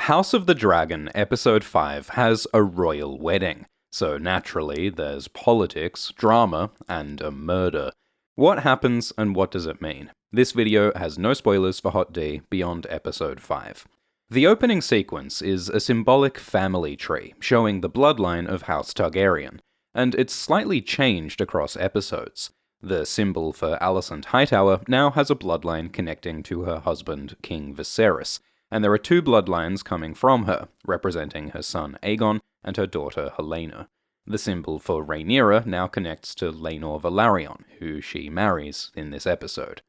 House of the Dragon Episode 5 has a royal wedding, so naturally there's politics, drama, and a murder. What happens and what does it mean? This video has no spoilers for Hot D beyond Episode 5. The opening sequence is a symbolic family tree showing the bloodline of House Targaryen, and it's slightly changed across episodes. The symbol for Otto Hightower now has a bloodline connecting to her husband, King Viserys, and there are two bloodlines coming from her, representing her son Aegon and her daughter Helaena. The symbol for Rhaenyra now connects to Laenor Velaryon, who she marries in this episode.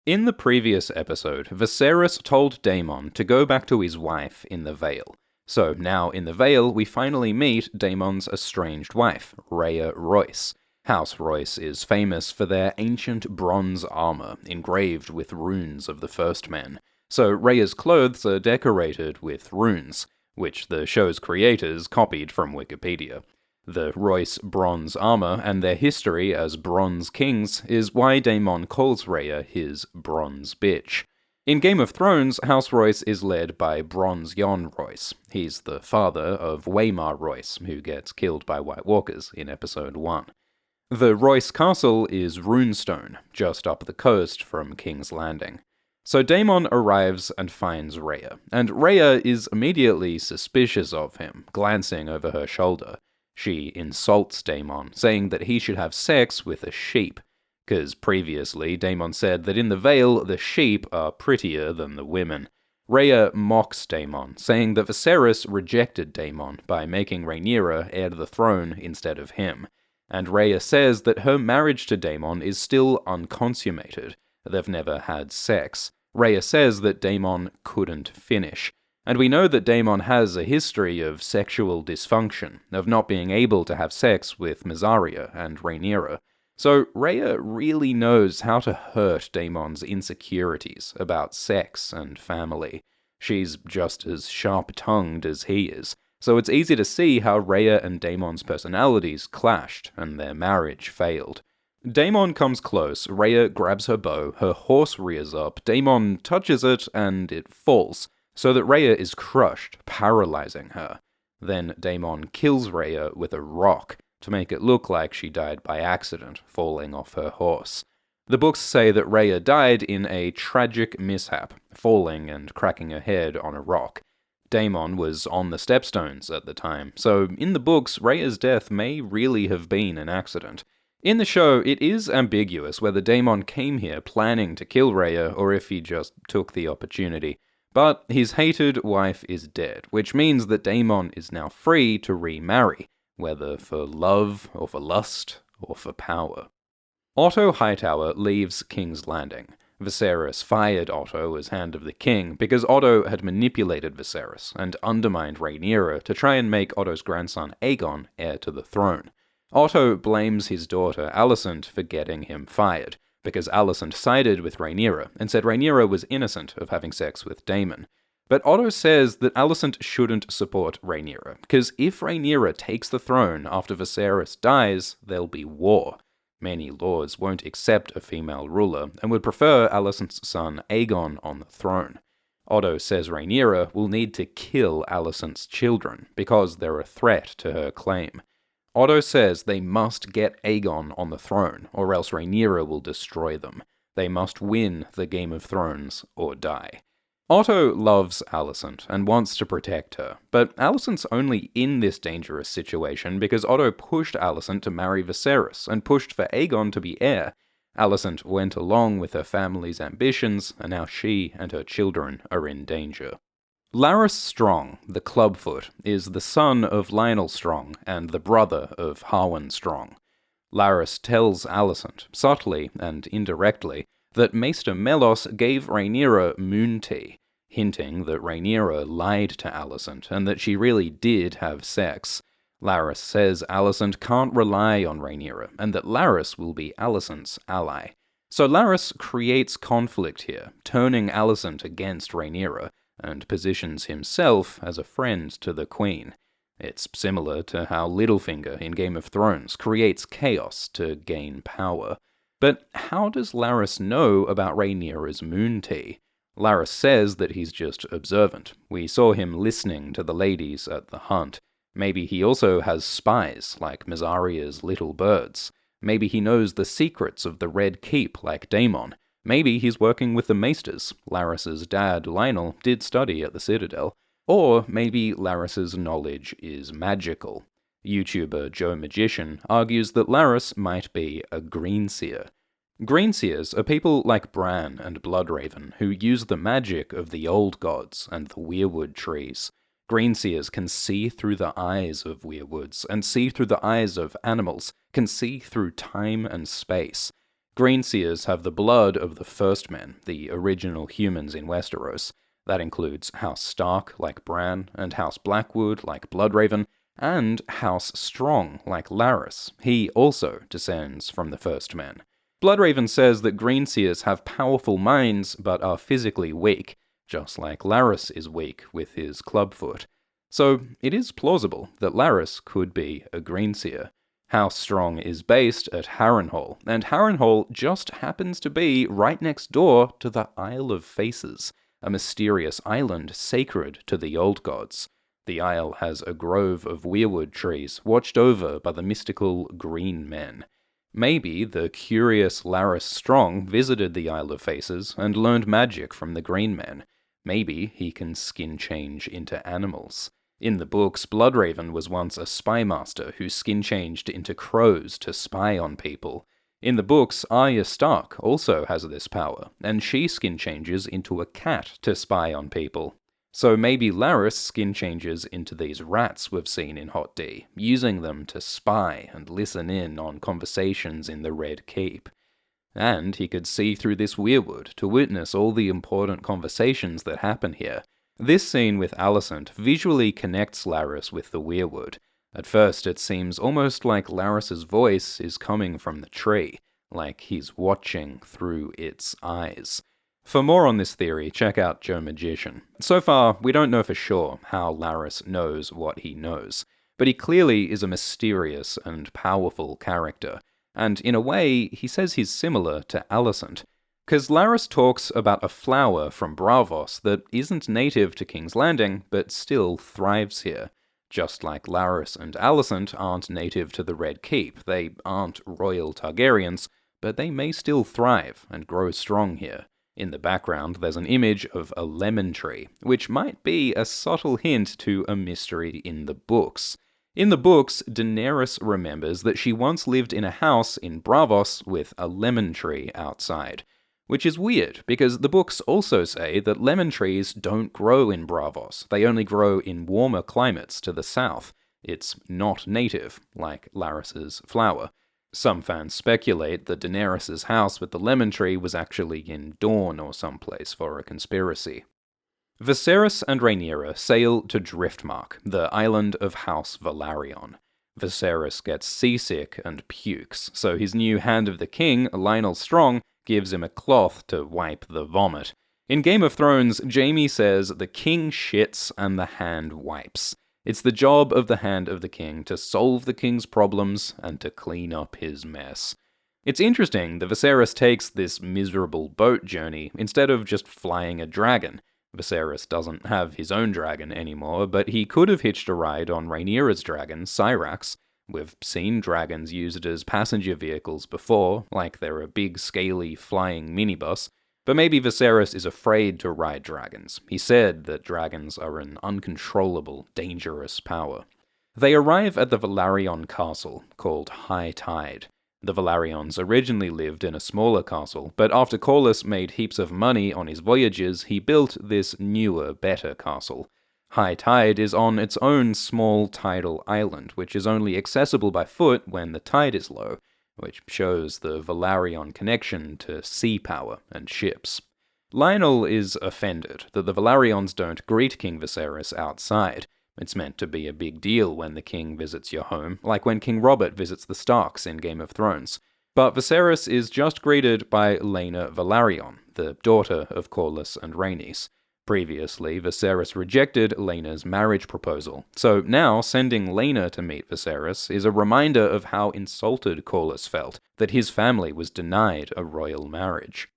In the previous episode, Viserys told Daemon to go back to his wife in the Vale. So now in the Vale, we finally meet Daemon's estranged wife, Rhea Royce. House Royce is famous for their ancient bronze armor engraved with runes of the First Men. So Rhea's clothes are decorated with runes, which the show's creators copied from Wikipedia. The Royce bronze armor and their history as Bronze Kings is why Daemon calls Rhea his bronze bitch. In Game of Thrones, House Royce is led by Bronze Jon Royce. He's the father of Waymar Royce, who gets killed by White Walkers in Episode 1. The Royce Castle is Runestone, just up the coast from King's Landing. So Daemon arrives and finds Rhea, and Rhea is immediately suspicious of him, glancing over her shoulder. She insults Daemon, saying that he should have sex with a sheep, because previously Daemon said that in the Vale the sheep are prettier than the women. Rhea mocks Daemon, saying that Viserys rejected Daemon by making Rhaenyra heir to the throne instead of him, and Rhea says that her marriage to Daemon is still unconsummated. They've never had sex. Rhea says that Daemon couldn't finish. And we know that Daemon has a history of sexual dysfunction, of not being able to have sex with Mysaria and Rhaenyra. So Rhea really knows how to hurt Daemon's insecurities about sex and family. She's just as sharp-tongued as he is, so it's easy to see how Rhea and Daemon's personalities clashed and their marriage failed. Daemon comes close, Rhea grabs her bow, her horse rears up, Daemon touches it, and it falls, so that Rhea is crushed, paralyzing her. Then Daemon kills Rhea with a rock, to make it look like she died by accident, falling off her horse. The books say that Rhea died in a tragic mishap, falling and cracking her head on a rock. Daemon was on the stepstones at the time, so in the books, Rhea's death may really have been an accident. In the show, it is ambiguous whether Daemon came here planning to kill Rhea or if he just took the opportunity. But his hated wife is dead, which means that Daemon is now free to remarry, whether for love or for lust or for power. Otto Hightower leaves King's Landing. Viserys fired Otto as Hand of the King because Otto had manipulated Viserys and undermined Rhaenyra to try and make Otto's grandson Aegon heir to the throne. Otto blames his daughter Alicent for getting him fired, because Alicent sided with Rhaenyra and said Rhaenyra was innocent of having sex with Daemon. But Otto says that Alicent shouldn't support Rhaenyra, because if Rhaenyra takes the throne after Viserys dies, there'll be war. Many lords won't accept a female ruler and would prefer Alicent's son Aegon on the throne. Otto says Rhaenyra will need to kill Alicent's children, because they're a threat to her claim. Otto says they must get Aegon on the throne, or else Rhaenyra will destroy them. They must win the Game of Thrones, or die. Otto loves Alicent and wants to protect her, but Alicent's only in this dangerous situation because Otto pushed Alicent to marry Viserys and pushed for Aegon to be heir. Alicent went along with her family's ambitions, and now she and her children are in danger. Larys Strong, the Clubfoot, is the son of Lionel Strong and the brother of Harwin Strong. Larys tells Alicent, subtly and indirectly, that Maester Mellos gave Rhaenyra moon tea, hinting that Rhaenyra lied to Alicent and that she really did have sex. Larys says Alicent can't rely on Rhaenyra and that Larys will be Alicent's ally. So Larys creates conflict here, turning Alicent against Rhaenyra, and positions himself as a friend to the Queen. It's similar to how Littlefinger in Game of Thrones creates chaos to gain power. But how does Larys know about Rhaenyra's moon tea? Larys says that he's just observant. We saw him listening to the ladies at the hunt. Maybe he also has spies, like Myzaria's little birds. Maybe he knows the secrets of the Red Keep, like Daemon. Maybe he's working with the Maesters. Larys's dad, Lionel, did study at the Citadel. Or maybe Larys's knowledge is magical. YouTuber Joe Magician argues that Larys might be a Greenseer. Greenseers are people like Bran and Bloodraven who use the magic of the old gods and the weirwood trees. Greenseers can see through the eyes of weirwoods and see through the eyes of animals, can see through time and space. Greenseers have the blood of the First Men, the original humans in Westeros. That includes House Stark, like Bran, and House Blackwood, like Bloodraven, and House Strong, like Larys. He also descends from the First Men. Bloodraven says that Greenseers have powerful minds, but are physically weak, just like Larys is weak with his clubfoot. So it is plausible that Larys could be a Greenseer. House Strong is based at Harrenhal, and Harrenhal just happens to be right next door to the Isle of Faces, a mysterious island sacred to the old gods. The isle has a grove of weirwood trees watched over by the mystical Green Men. Maybe the curious Larys Strong visited the Isle of Faces and learned magic from the Green Men. Maybe he can skin change into animals. In the books, Bloodraven was once a spy master who skin changed into crows to spy on people. In the books, Arya Stark also has this power, and she skin changes into a cat to spy on people. So maybe Larys skin changes into these rats we've seen in Hot D, using them to spy and listen in on conversations in the Red Keep. And he could see through this weirwood to witness all the important conversations that happen here. This scene with Alicent visually connects Larys with the weirwood. At first it seems almost like Larys's voice is coming from the tree, like he's watching through its eyes. For more on this theory, check out Joe Magician. So far, we don't know for sure how Larys knows what he knows, but he clearly is a mysterious and powerful character, and in a way, he says he's similar to Alicent. Because Larys talks about a flower from Braavos that isn't native to King's Landing, but still thrives here. Just like Larys and Alicent aren't native to the Red Keep, they aren't royal Targaryens, but they may still thrive and grow strong here. In the background, there's an image of a lemon tree, which might be a subtle hint to a mystery in the books. In the books, Daenerys remembers that she once lived in a house in Braavos with a lemon tree outside. Which is weird, because the books also say that lemon trees don't grow in Braavos. They only grow in warmer climates to the south. It's not native, like Larys's flower. Some fans speculate that Daenerys' house with the lemon tree was actually in Dorne or someplace for a conspiracy. Viserys and Rhaenyra sail to Driftmark, the island of House Velaryon. Viserys gets seasick and pukes, so his new Hand of the King, Lionel Strong, gives him a cloth to wipe the vomit. In Game of Thrones, Jaime says the king shits and the hand wipes. It's the job of the Hand of the King to solve the king's problems and to clean up his mess. It's interesting that Viserys takes this miserable boat journey instead of just flying a dragon. Viserys doesn't have his own dragon anymore, but he could have hitched a ride on Rhaenyra's dragon, Syrax. We've seen dragons used as passenger vehicles before, like they're a big, scaly, flying minibus. But maybe Viserys is afraid to ride dragons. He said that dragons are an uncontrollable, dangerous power. They arrive at the Velaryon castle, called High Tide. The Velaryons originally lived in a smaller castle, but after Corlys made heaps of money on his voyages, he built this newer, better castle. High Tide is on its own small tidal island, which is only accessible by foot when the tide is low, which shows the Velaryon connection to sea power and ships. Lionel is offended that the Velaryons don't greet King Viserys outside. It's meant to be a big deal when the king visits your home, like when King Robert visits the Starks in Game of Thrones. But Viserys is just greeted by Laena Velaryon, the daughter of Corlys and Rhaenys. Previously, Viserys rejected Laena's marriage proposal, so now sending Laena to meet Viserys is a reminder of how insulted Corlys felt, that his family was denied a royal marriage.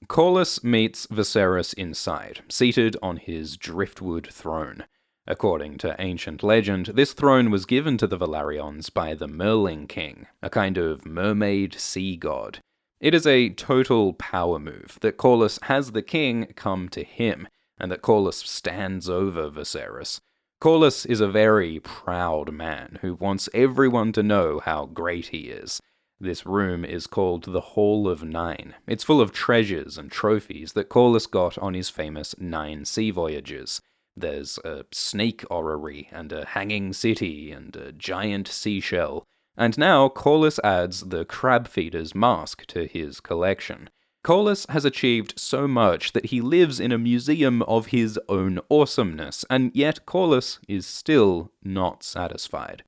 Corlys meets Viserys inside, seated on his driftwood throne. According to ancient legend, this throne was given to the Velaryons by the Merling King, a kind of mermaid sea god. It is a total power move that Corlys has the king come to him, and that Corlys stands over Viserys. Corlys is a very proud man who wants everyone to know how great he is. This room is called the Hall of Nine. It's full of treasures and trophies that Corlys got on his famous 9 sea voyages. There's a snake orrery, and a hanging city, and a giant seashell. And now Corlys adds the crab feeder's mask to his collection. Corlys has achieved so much that he lives in a museum of his own awesomeness, and yet Corlys is still not satisfied.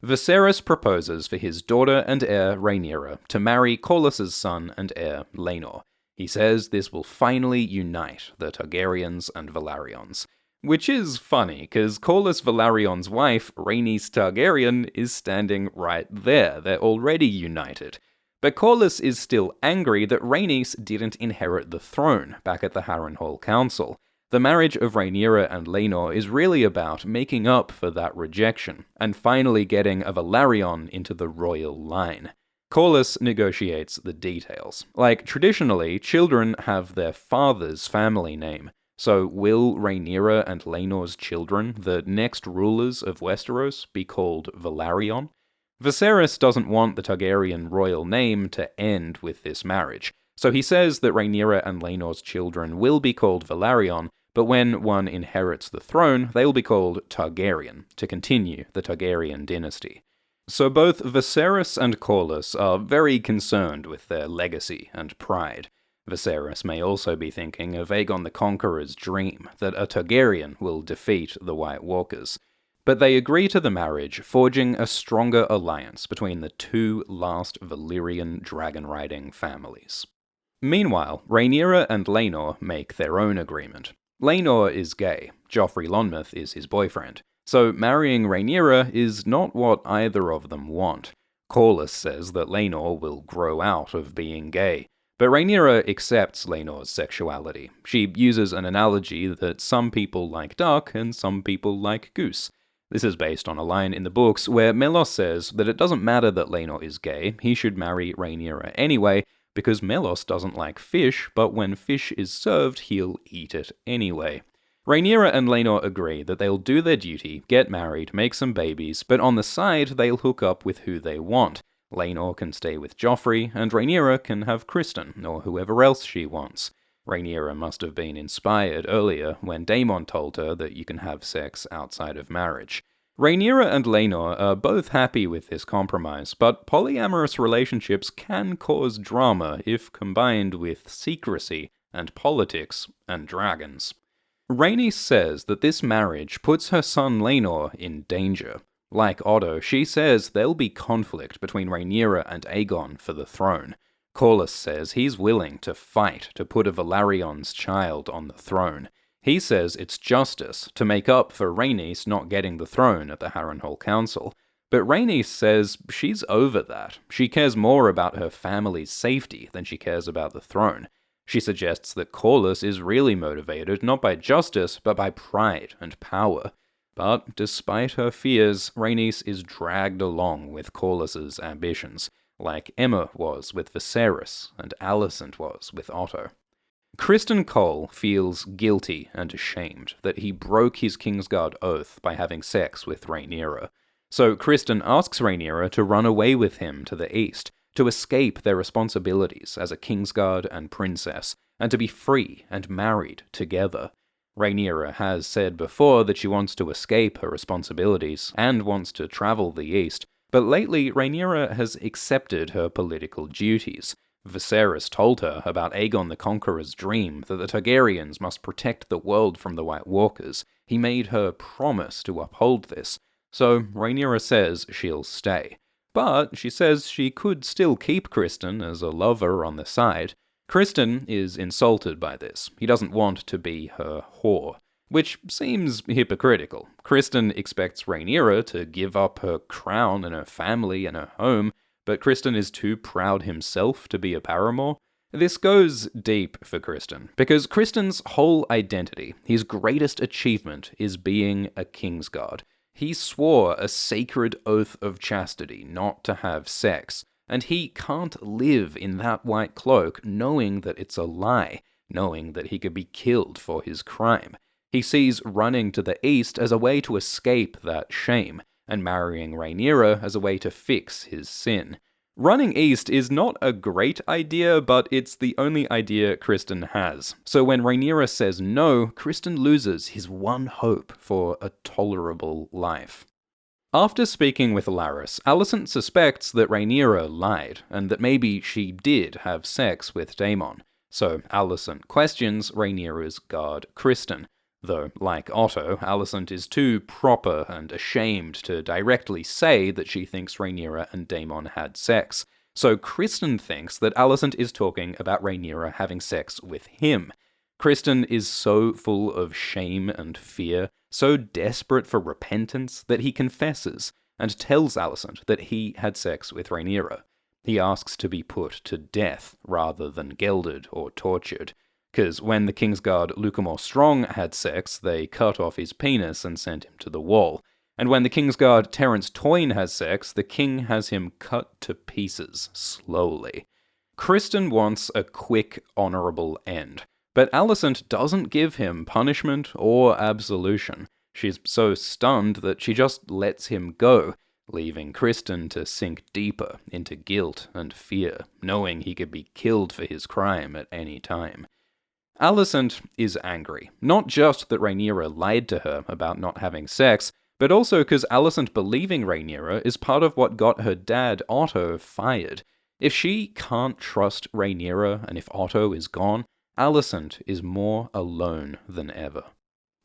Viserys proposes for his daughter and heir Rhaenyra to marry Corlys's son and heir Laenor. He says this will finally unite the Targaryens and Velaryons. Which is funny, because Corlys Velaryon's wife, Rhaenys Targaryen, is standing right there. They're already united. But Corlys is still angry that Rhaenys didn't inherit the throne back at the Harrenhal Council. The marriage of Rhaenyra and Laenor is really about making up for that rejection, and finally getting a Velaryon into the royal line. Corlys negotiates the details. Like, traditionally, children have their father's family name. So will Rhaenyra and Laenor's children, the next rulers of Westeros, be called Velaryon? Viserys doesn't want the Targaryen royal name to end with this marriage, so he says that Rhaenyra and Laenor's children will be called Velaryon, but when one inherits the throne, they will be called Targaryen, to continue the Targaryen dynasty. So both Viserys and Corlys are very concerned with their legacy and pride. Viserys may also be thinking of Aegon the Conqueror's dream, that a Targaryen will defeat the White Walkers. But they agree to the marriage, forging a stronger alliance between the 2 last Valyrian dragon-riding families. Meanwhile, Rhaenyra and Laenor make their own agreement. Laenor is gay, Joffrey Lonmouth is his boyfriend, so marrying Rhaenyra is not what either of them want. Corlys says that Laenor will grow out of being gay, but Rhaenyra accepts Laenor's sexuality. She uses an analogy that some people like duck and some people like goose. This is based on a line in the books where Melos says that it doesn't matter that Laenor is gay, he should marry Rhaenyra anyway, because Melos doesn't like fish, but when fish is served, he'll eat it anyway. Rhaenyra and Laenor agree that they'll do their duty, get married, make some babies, but on the side they'll hook up with who they want. Laenor can stay with Joffrey, and Rhaenyra can have Criston, or whoever else she wants. Rhaenyra must have been inspired earlier when Daemon told her that you can have sex outside of marriage. Rhaenyra and Laenor are both happy with this compromise, but polyamorous relationships can cause drama if combined with secrecy and politics and dragons. Rhaenys says that this marriage puts her son Laenor in danger. Like Otto, she says there'll be conflict between Rhaenyra and Aegon for the throne. Corlys says he's willing to fight to put a Velaryon's child on the throne. He says it's justice to make up for Rhaenys not getting the throne at the Harrenhal Council. But Rhaenys says she's over that. She cares more about her family's safety than she cares about the throne. She suggests that Corlys is really motivated not by justice, but by pride and power. But despite her fears, Rhaenys is dragged along with Corlys's ambitions, like Aemma was with Viserys and Alicent was with Otto. Criston Cole feels guilty and ashamed that he broke his Kingsguard oath by having sex with Rhaenyra. So Criston asks Rhaenyra to run away with him to the east, to escape their responsibilities as a Kingsguard and princess, and to be free and married together. Rhaenyra has said before that she wants to escape her responsibilities and wants to travel the east, but lately Rhaenyra has accepted her political duties. Viserys told her about Aegon the Conqueror's dream that the Targaryens must protect the world from the White Walkers. He made her promise to uphold this, so Rhaenyra says she'll stay. But she says she could still keep Criston as a lover on the side. Criston is insulted by this. He doesn't want to be her whore, which seems hypocritical. Criston expects Rhaenyra to give up her crown and her family and her home, but Criston is too proud himself to be a paramour. This goes deep for Criston, because Criston's whole identity, his greatest achievement, is being a Kingsguard. He swore a sacred oath of chastity not to have sex, and he can't live in that white cloak knowing that it's a lie, knowing that he could be killed for his crime. He sees running to the east as a way to escape that shame, and marrying Rhaenyra as a way to fix his sin. Running east is not a great idea, but it's the only idea Criston has. So when Rhaenyra says no, Criston loses his one hope for a tolerable life. After speaking with Larys, Alicent suspects that Rhaenyra lied, and that maybe she did have sex with Daemon. So Alicent questions Rhaenyra's guard Criston. Though, like Otto, Alicent is too proper and ashamed to directly say that she thinks Rhaenyra and Daemon had sex. So Criston thinks that Alicent is talking about Rhaenyra having sex with him. Criston is so full of shame and fear, so desperate for repentance, that he confesses and tells Alicent that he had sex with Rhaenyra. He asks to be put to death rather than gelded or tortured. Because when the Kingsguard Lucamore Strong had sex, they cut off his penis and sent him to the wall. And when the Kingsguard Terence Toyne has sex, the king has him cut to pieces, slowly. Criston wants a quick, honourable end, but Alicent doesn't give him punishment or absolution. She's so stunned that she just lets him go, leaving Criston to sink deeper into guilt and fear, knowing he could be killed for his crime at any time. Alicent is angry, not just that Rhaenyra lied to her about not having sex, but also because Alicent believing Rhaenyra is part of what got her dad, Otto, fired. If she can't trust Rhaenyra, and if Otto is gone, Alicent is more alone than ever.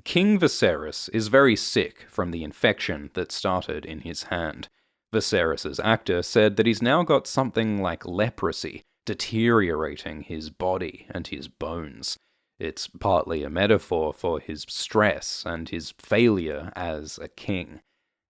King Viserys is very sick from the infection that started in his hand. Viserys' actor said that he's now got something like leprosy, deteriorating his body and his bones. It's partly a metaphor for his stress and his failure as a king.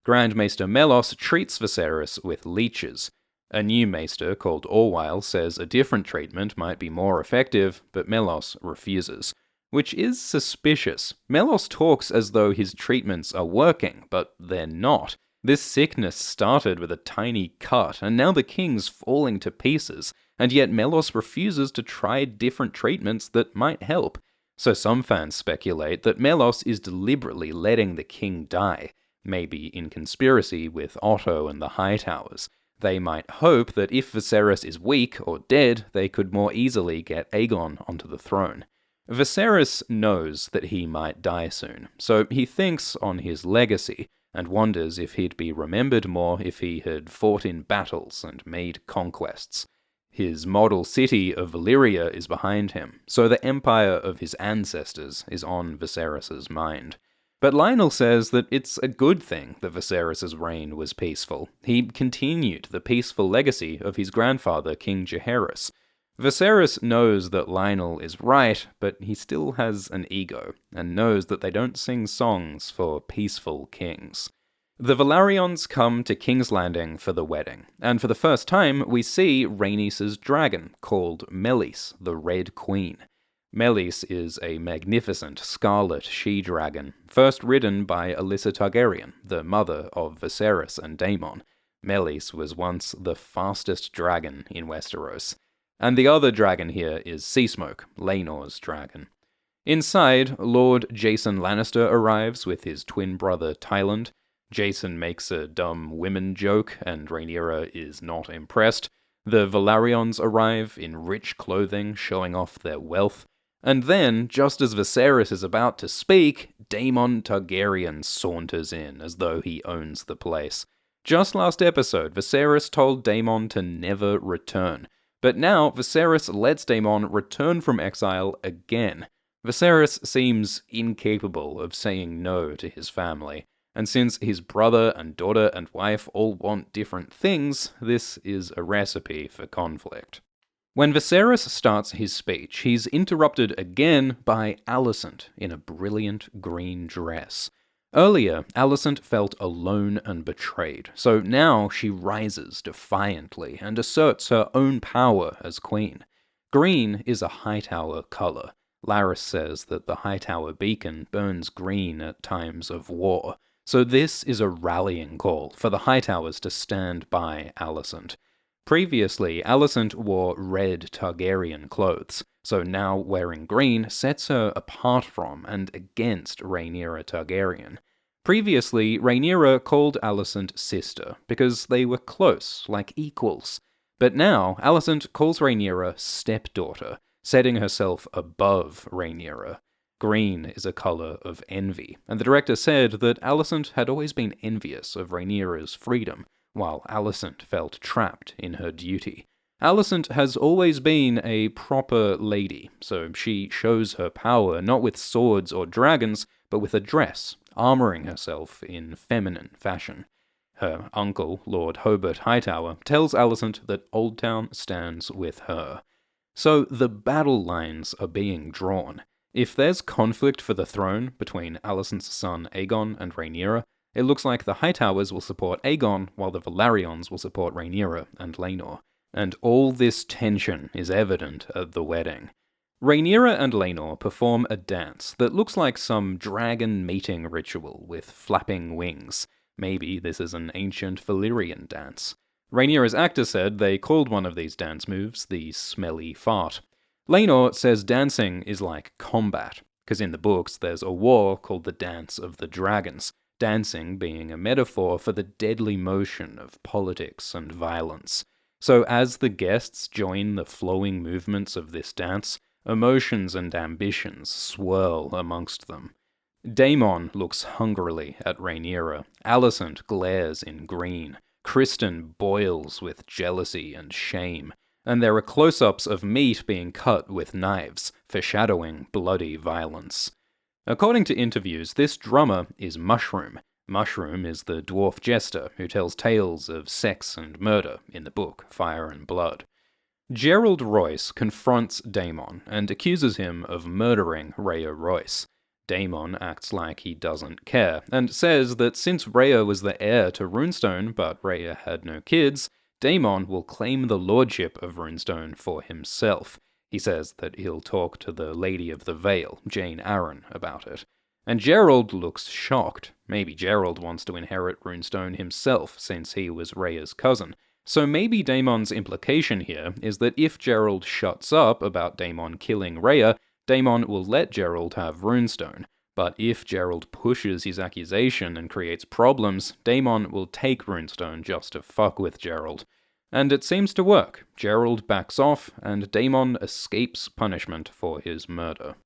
Grand Maester Mellos treats Viserys with leeches. A new maester called Orwyle says a different treatment might be more effective, but Mellos refuses. Which is suspicious. Mellos talks as though his treatments are working, but they're not. This sickness started with a tiny cut, and now the king's falling to pieces, and yet Mellos refuses to try different treatments that might help. So some fans speculate that Mellos is deliberately letting the king die, maybe in conspiracy with Otto and the Hightowers. They might hope that if Viserys is weak or dead, they could more easily get Aegon onto the throne. Viserys knows that he might die soon, so he thinks on his legacy, and wonders if he'd be remembered more if he had fought in battles and made conquests. His model city of Valyria is behind him, so the empire of his ancestors is on Viserys' mind. But Lionel says that it's a good thing that Viserys' reign was peaceful. He continued the peaceful legacy of his grandfather, King Jaehaerys. Viserys knows that Lionel is right, but he still has an ego, and knows that they don't sing songs for peaceful kings. The Velaryons come to King's Landing for the wedding, and for the first time we see Rhaenys' dragon, called Meleys, the Red Queen. Meleys is a magnificent scarlet she-dragon, first ridden by Alyssa Targaryen, the mother of Viserys and Daemon. Meleys was once the fastest dragon in Westeros. And the other dragon here is Seasmoke, Laenor's dragon. Inside, Lord Jason Lannister arrives with his twin brother Tyland. Jason makes a dumb women joke, and Rhaenyra is not impressed. The Velaryons arrive in rich clothing, showing off their wealth. And then, just as Viserys is about to speak, Daemon Targaryen saunters in, as though he owns the place. Just last episode, Viserys told Daemon to never return. But now, Viserys lets Daemon return from exile again. Viserys seems incapable of saying no to his family, and since his brother and daughter and wife all want different things, this is a recipe for conflict. When Viserys starts his speech, he's interrupted again by Alicent in a brilliant green dress. Earlier, Alicent felt alone and betrayed, so now she rises defiantly and asserts her own power as queen. Green is a Hightower color. Larys says that the Hightower beacon burns green at times of war, so this is a rallying call for the Hightowers to stand by Alicent. Previously, Alicent wore red Targaryen clothes, so now wearing green sets her apart from and against Rhaenyra Targaryen. Previously, Rhaenyra called Alicent sister, because they were close, like equals. But now, Alicent calls Rhaenyra stepdaughter, setting herself above Rhaenyra. Green is a color of envy, and the director said that Alicent had always been envious of Rhaenyra's freedom, while Alicent felt trapped in her duty. Alicent has always been a proper lady, so she shows her power not with swords or dragons, but with a dress, armoring herself in feminine fashion. Her uncle, Lord Hobart Hightower, tells Alicent that Oldtown stands with her. So the battle lines are being drawn. If there's conflict for the throne between Alicent's son Aegon and Rhaenyra, it looks like the Hightowers will support Aegon, while the Velaryons will support Rhaenyra and Laenor. And all this tension is evident at the wedding. Rhaenyra and Laenor perform a dance that looks like some dragon mating ritual with flapping wings. Maybe this is an ancient Valyrian dance. Rhaenyra's actor said they called one of these dance moves the smelly fart. Laenor says dancing is like combat, because in the books there's a war called the Dance of the Dragons, dancing being a metaphor for the deadly motion of politics and violence. So as the guests join the flowing movements of this dance, emotions and ambitions swirl amongst them. Daemon looks hungrily at Rhaenyra, Alicent glares in green, Criston boils with jealousy and shame, and there are close-ups of meat being cut with knives, foreshadowing bloody violence. According to interviews, this drummer is Mushroom. Mushroom is the dwarf jester who tells tales of sex and murder in the book Fire and Blood. Gerald Royce confronts Daemon and accuses him of murdering Rhea Royce. Daemon acts like he doesn't care, and says that since Rhea was the heir to Runestone but Rhea had no kids, Daemon will claim the lordship of Runestone for himself. He says that he'll talk to the Lady of the Vale, Jane Arryn, about it. And Gerald looks shocked. Maybe Gerald wants to inherit Runestone himself, since he was Rhea's cousin. So maybe Daemon's implication here is that if Gerald shuts up about Daemon killing Rhea, Daemon will let Gerald have Runestone. But if Gerald pushes his accusation and creates problems, Daemon will take Runestone just to fuck with Gerald. And it seems to work. Gerald backs off, and Daemon escapes punishment for his murder.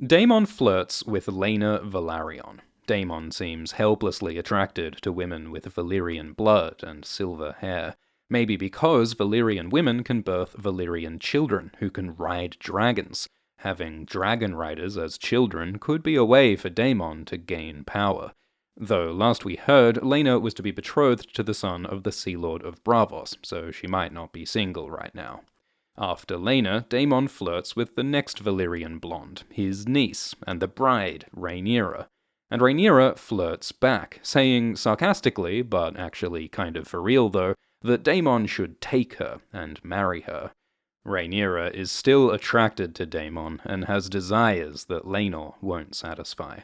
Daemon flirts with Laena Velaryon. Daemon seems helplessly attracted to women with Valyrian blood and silver hair. Maybe because Valyrian women can birth Valyrian children who can ride dragons. Having dragon riders as children could be a way for Daemon to gain power. Though last we heard, Laena was to be betrothed to the son of the Sea Lord of Braavos, so she might not be single right now. After Laena, Daemon flirts with the next Valyrian blonde, his niece, and the bride, Rhaenyra. And Rhaenyra flirts back, saying sarcastically, but actually kind of for real though, that Daemon should take her and marry her. Rhaenyra is still attracted to Daemon and has desires that Laenor won't satisfy.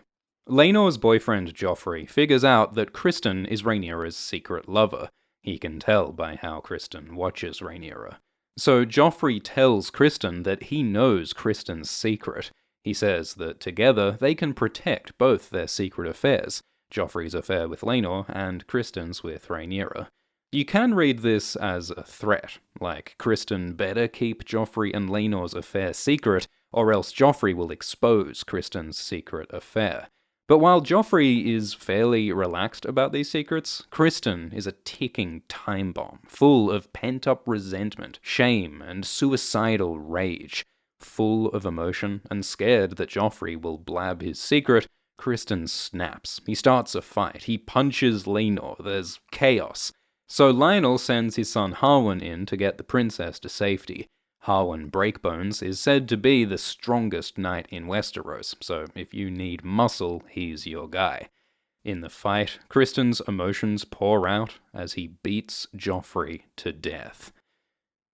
Laenor's boyfriend Joffrey figures out that Criston is Rhaenyra's secret lover. He can tell by how Criston watches Rhaenyra. So Joffrey tells Criston that he knows Criston's secret. He says that together they can protect both their secret affairs, Joffrey's affair with Laenor and Criston's with Rhaenyra. You can read this as a threat, like Criston better keep Joffrey and Laenor's affair secret, or else Joffrey will expose Criston's secret affair. But while Joffrey is fairly relaxed about these secrets, Criston is a ticking time bomb, full of pent-up resentment, shame, and suicidal rage. Full of emotion and scared that Joffrey will blab his secret, Criston snaps. He starts a fight. He punches Laenor. There's chaos. So Lionel sends his son Harwin in to get the princess to safety. Harwin Breakbones is said to be the strongest knight in Westeros, so if you need muscle, he's your guy. In the fight, Criston's emotions pour out as he beats Joffrey to death.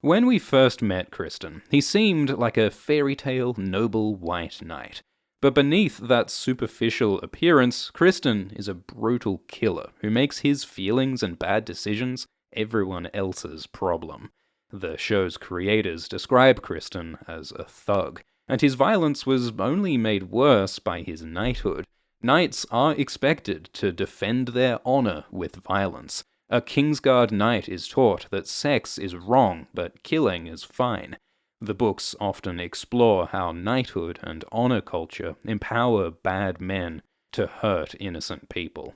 When we first met Criston, he seemed like a fairy tale noble white knight. But beneath that superficial appearance, Criston is a brutal killer who makes his feelings and bad decisions everyone else's problem. The show's creators describe Criston as a thug, and his violence was only made worse by his knighthood. Knights are expected to defend their honor with violence. A Kingsguard knight is taught that sex is wrong, but killing is fine. The books often explore how knighthood and honor culture empower bad men to hurt innocent people.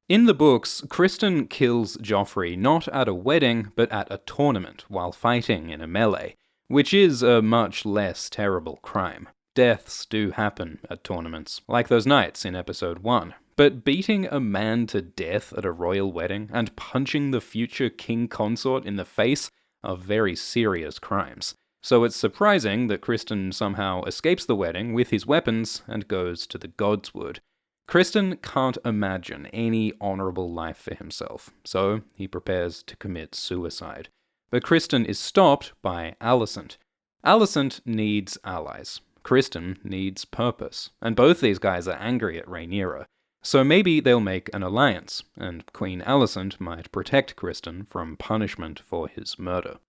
In the books, Criston kills Joffrey not at a wedding, but at a tournament while fighting in a melee, which is a much less terrible crime. Deaths do happen at tournaments, like those knights in episode 1. But beating a man to death at a royal wedding and punching the future king consort in the face are very serious crimes. So it's surprising that Criston somehow escapes the wedding with his weapons and goes to the Godswood. Criston can't imagine any honourable life for himself, so he prepares to commit suicide. But Criston is stopped by Alicent. Alicent needs allies. Criston needs purpose, and both these guys are angry at Rhaenyra. So maybe they'll make an alliance, and Queen Alicent might protect Criston from punishment for his murder.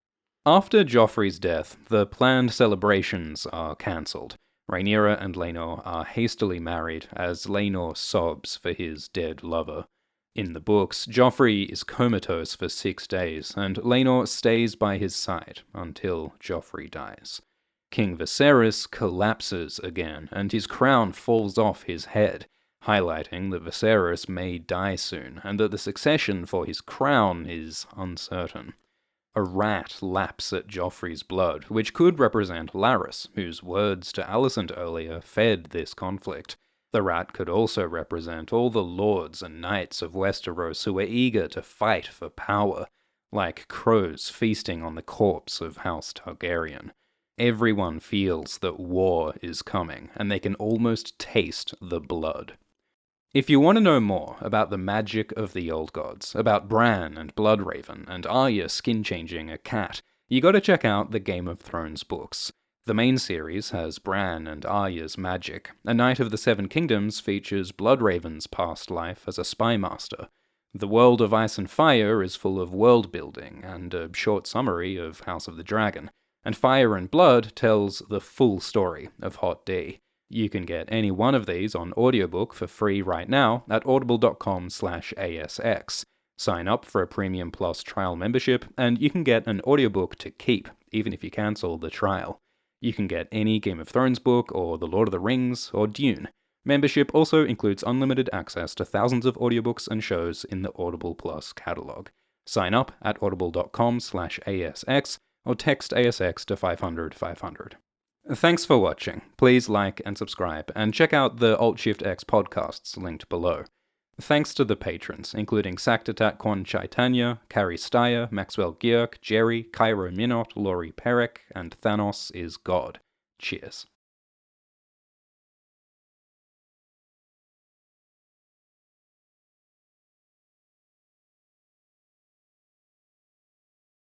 After Joffrey's death, the planned celebrations are cancelled. Rhaenyra and Laenor are hastily married as Laenor sobs for his dead lover. In the books, Joffrey is comatose for 6 days, and Laenor stays by his side until Joffrey dies. King Viserys collapses again, and his crown falls off his head, highlighting that Viserys may die soon, and that the succession for his crown is uncertain. A rat laps at Joffrey's blood, which could represent Larys, whose words to Alicent earlier fed this conflict. The rat could also represent all the lords and knights of Westeros who are eager to fight for power, like crows feasting on the corpse of House Targaryen. Everyone feels that war is coming, and they can almost taste the blood. If you want to know more about the magic of the Old Gods, about Bran and Bloodraven, and Arya skin-changing a cat, you gotta check out the Game of Thrones books. The main series has Bran and Arya's magic. A Knight of the Seven Kingdoms features Bloodraven's past life as a spy master. The World of Ice and Fire is full of world-building and a short summary of House of the Dragon. And Fire and Blood tells the full story of Hot D. You can get any one of these on audiobook for free right now at audible.com/ASX. Sign up for a Premium Plus trial membership, and you can get an audiobook to keep, even if you cancel the trial. You can get any Game of Thrones book, or The Lord of the Rings, or Dune. Membership also includes unlimited access to thousands of audiobooks and shows in the Audible Plus catalog. Sign up at audible.com/ASX, or text ASX to 500 500. Thanks for watching. Please like and subscribe, and check out the Alt-Shift-X podcasts linked below. Thanks to the patrons, including Saktatat Kwan Chaitanya, Carrie Steyer, Maxwell Gierk, Jerry, Cairo Minot, Laurie Perek, and Thanos is God. Cheers.